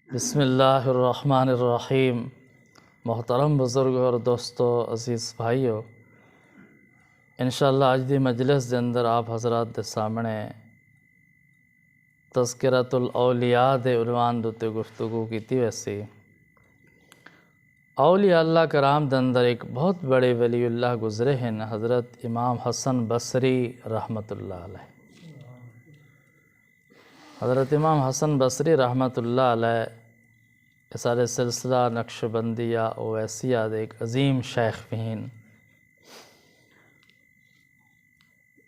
بسم اللہ الرحمن الرحیم۔ محترم بزرگ اور دوستو، عزیز بھائیو، انشاءاللہ اج دی مجلس دے اندر آپ حضرات دے سامنے تذکرۃ الاولیاء دے عنوان دے گفتگو کیتی ویسی۔ اولیاء اللہ کرام دے اندر ایک بہت بڑے ولی اللہ گزرے ہیں، حضرت امام حسن بصری رحمۃ اللہ علیہ۔ حضرت امام حسن بصری رحمۃ اللہ علیہ سارے سلسلہ نقشبندیہ اویسیہ دے ایک عظیم شیخ بھی ہیں۔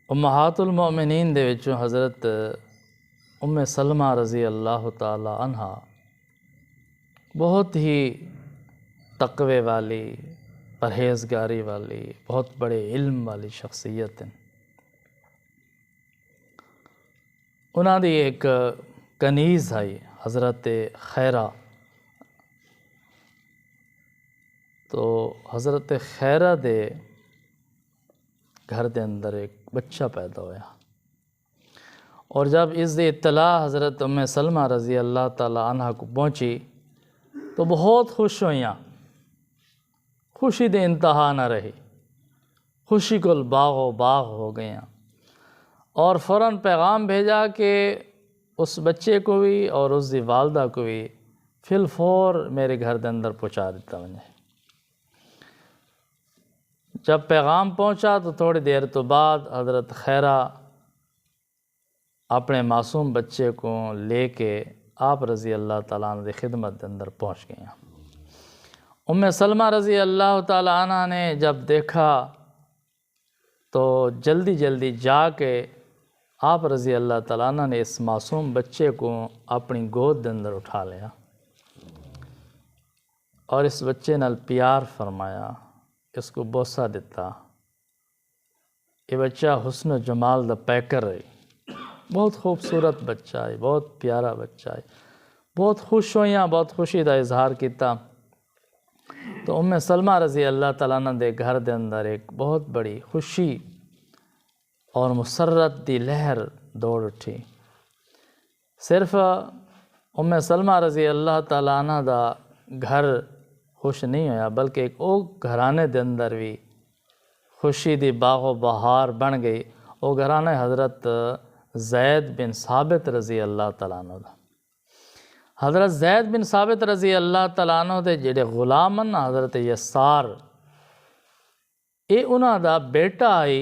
امہات المؤمنین دے وچوں حضرت ام سلمہ رضی اللہ تعالی عنہ بہت ہی تقوی والی، پرہیزگاری والی، بہت بڑے علم والی شخصیت ہیں۔ انہاں دی ایک کنیز ہے حضرت خیرہ۔ تو حضرت خیرہ دے گھر دے اندر ایک بچہ پیدا ہویا، اور جب اس دی اطلاع حضرت ام سلمہ رضی اللہ تعالی عنہ کو پہنچی تو بہت خوش ہوئیاں، خوشی دے انتہا نہ رہی، خوشی کو باغ و باغ ہو گئیاں، اور فوراً پیغام بھیجا کہ اس بچے کو بھی اور اس دی والدہ کو بھی فی الفور میرے گھر دے اندر پہنچا دیتا ونجے۔ جب پیغام پہنچا تو تھوڑی دیر تو بعد حضرت خیرہ اپنے معصوم بچے کو لے کے آپ رضی اللہ تعالیٰ عنہ دی خدمت دے اندر پہنچ گئے ہیں۔ ام سلمہ رضی اللہ تعالیٰ عنہ نے جب دیکھا تو جلدی جلدی جا کے آپ رضی اللہ تعالیٰ عنہ نے اس معصوم بچے کو اپنی گود دے اندر اٹھا لیا اور اس بچے نال پیار فرمایا، اس کو بوسہ دیتا۔ یہ بچہ حسن و جمال دا پیکر ہے، بہت خوبصورت بچہ ہے، بہت پیارا بچہ ہے۔ بہت خوش ہوئیاں، بہت خوشی دا اظہار کیتا۔ تو ام سلمہ رضی اللہ تعالیٰ عنہ دے گھر دے اندر ایک بہت بڑی خوشی اور مسرت دی لہر دوڑ اٹھی۔ صرف ام سلمہ رضی اللہ تعالیٰ عنہ دا گھر خوش نہیں ہویا، بلکہ ایک او گھرانے دے اندر بھی خوشی دی باغ و بہار بن گئی۔ او گھرانے حضرت زید بن ثابت رضی اللہ تعالیٰ عنہ دا۔ حضرت زید بن ثابت رضی اللہ تعالیٰ عنہ دے جڑے غلامن حضرت یسار، اے انہاں دا بیٹا آئی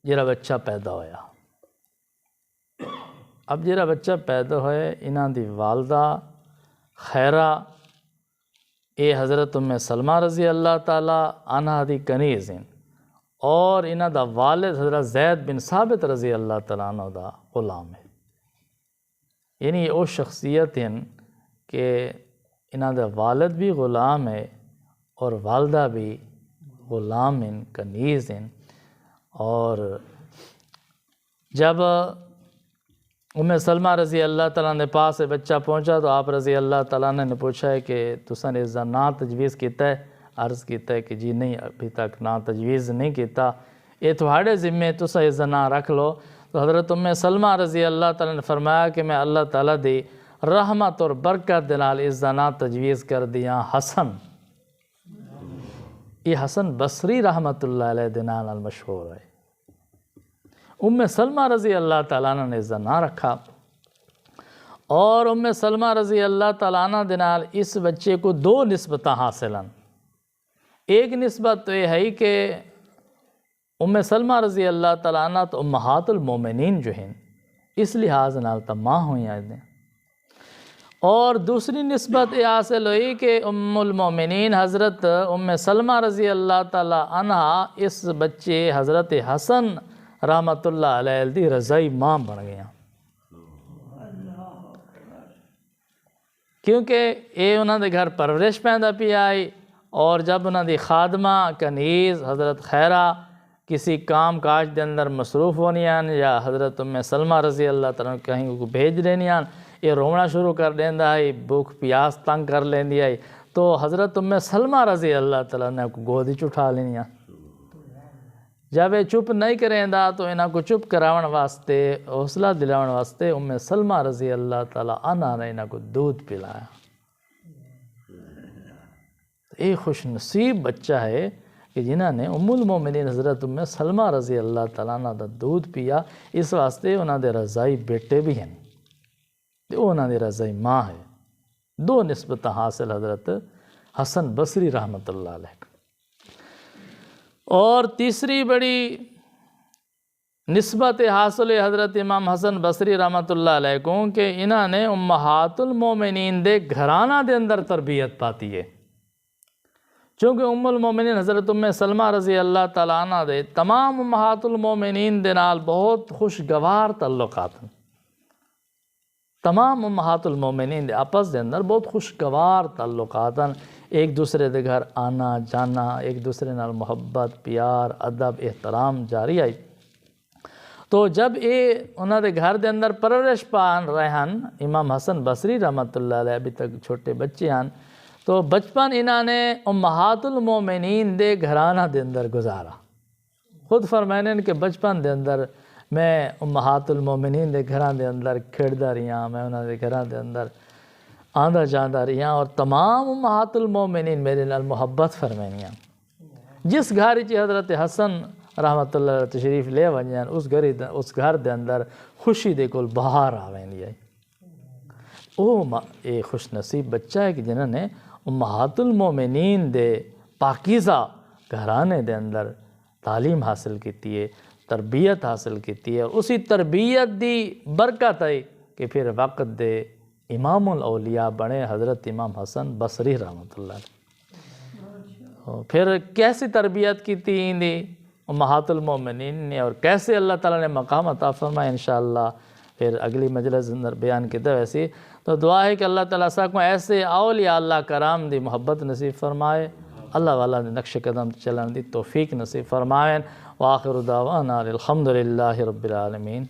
جڑا بچہ پیدا ہویا۔ اب جڑا بچہ پیدا ہوئے، انہاں دی والدہ خیرہ اے حضرت ام سلمہ رضی اللہ تعالیٰ عنہ دی کنیز ہیں، اور انہاں دا والد حضرت زید بن ثابت رضی اللہ تعالیٰ عنہ دا غلام ہے۔ یعنی یہ او شخصیت ہیں کہ انہاں دا والد بھی غلام ہے اور والدہ بھی غلام ہیں، کنیز ہیں۔ اور جب ام سلمہ رضی اللہ تعالیٰ نے پاس بچہ پہنچا تو آپ رضی اللہ تعالیٰ نے پوچھا ہے کہ تساں نے اس دا نام تجویز کیتا ہے؟ عرض کیتا ہے کہ جی نہیں، ابھی تک نام تجویز نہیں کیتا، یہ تھوڑے ذمے تساں اس دا نام رکھ لو۔ تو حضرت ام سلمہ رضی اللہ تعالیٰ نے فرمایا کہ میں اللہ تعالیٰ دی رحمت اور برکت دے نال اس دا نام تجویز کر دیا حسن۔ یہ حسن بصری رحمت اللہ علیہ دے نال مشہور ہے۔ ام سلمہ رضی اللہ تعالیٰ عنہ نے اس دا نام رکھا، اور ام سلمہ رضی اللہ تعالیٰ عنہ دے نال اس بچے کو دو نسبتاں حاصل ہیں۔ ایک نسبت تو یہ ہے کہ ام سلمہ رضی اللہ تعالیٰ عنہ تو امہات المومنین جو ہیں، اس لحاظ نال تو ماں ہوئیں آئے دیں، اور دوسری نسبت یہ حاصل ہوئی کہ ام المومنین حضرت ام سلمہ رضی اللہ تعالیٰ عنہ اس بچے حضرت حسن رحمت اللہ علیہ دی رضائی ماں بن گیا، کیونکہ یہ انہوں نے گھر پرورش پیدا پی آئی، اور جب انہوں دی خادمہ کنیز حضرت خیرہ کسی کام کاج دے اندر مصروف ہونیاں یا حضرت ام سلمہ رضی اللہ تعالیٰ کہیں کو بھیج رہنیاں، یہ رونا شروع کر دیندا ہے، بھوک پیاس تنگ کر لیندی ہے، تو حضرت ام سلمہ رضی اللہ تعالیٰ نے کو گودی چٹھا لینیاں۔ جب یہ چپ نہیں کریں دا تو انہاں کو چپ کراون واسطے، حوصلہ دلاون واسطے ام سلمہ رضی اللہ تعالیٰ عنہ نے انہاں کو دودھ پلایا۔ ایک خوش نصیب بچہ ہے کہ جنہوں نے ام المومنین حضرت ام سلمہ رضی اللہ تعالیٰ عنہ دا دودھ پیا، اس واسطے انہوں دے رضائی بیٹے بھی ہیں، انہوں دے رضائی ماں ہے۔ دو نسبت حاصل حضرت حسن بصری رحمۃ اللہ علیہ۔ اور تیسری بڑی نسبت حاصل حضرت امام حسن بصری رحمۃ اللہ علیہ کو کہ انہوں نے امہات المومنین دے گھرانہ دے اندر تربیت پاتی ہے، چونکہ ام المومنین حضرت ام سلمہ رضی اللہ تعالیٰ عنہ دے تمام امہات المومنین دے نال بہت خوشگوار تعلقات ہیں۔ تمام امہات المومنین دے آپس دے اندر بہت خوشگوار تعلقات ہیں، ایک دوسرے دے گھر آنا جانا، ایک دوسرے نال محبت پیار ادب احترام جاری آئی۔ تو جب انہوں دے گھر دے اندر پرورش پان رہے ہیں امام حسن بصری رحمۃ اللہ علیہ، ابھی تک چھوٹے بچے ہیں، تو بچپن انہوں نے امہات المومنین دے گھرانہ دے اندر گزارا۔ خود فرمائیں کہ بچپن دے اندر میں امہات المومنین دے گھراں دے اندر کھیڑدا رہیا، میں انہوں دے گھراں دے اندر آندا جاندا رہیا، اور تمام امہات المومنین میرے نال محبت فرمائنیاں۔ جس گھر چ حضرت حسن رحمۃ اللہ علیہ تشریف لے ونجن اس گھر دے اندر خوشی دے کول بہار آویندی ہے۔ ایک خوش نصیب بچہ ہے کہ جنہوں نے امہات المومنین دے پاکیزہ گھرانے دے اندر تعلیم حاصل کیتی ہے، تربیت حاصل کیتی ہے، اور اسی تربیت دی برکت ہے کہ پھر وقت دے امام الاولیاء بنے حضرت امام حسن بصری رحمۃ اللہ علیہ۔ پھر کیسی تربیت کیتی دی امہات المومنین نے، اور کیسے اللہ تعالیٰ نے مقام عطا فرمائے، انشاءاللہ پھر اگلی مجلس اندر بیان کیتا ویسی۔ تو دعا ہے کہ اللہ تعالیٰ ساکھ میں ایسے اولیاء اللہ کرام دی محبت نصیب فرمائے، اللہ والا نے نقش قدم چلن دی توفیق نصیب فرمائیں۔ وآخر دعوانا الحمدللہ رب العالمین۔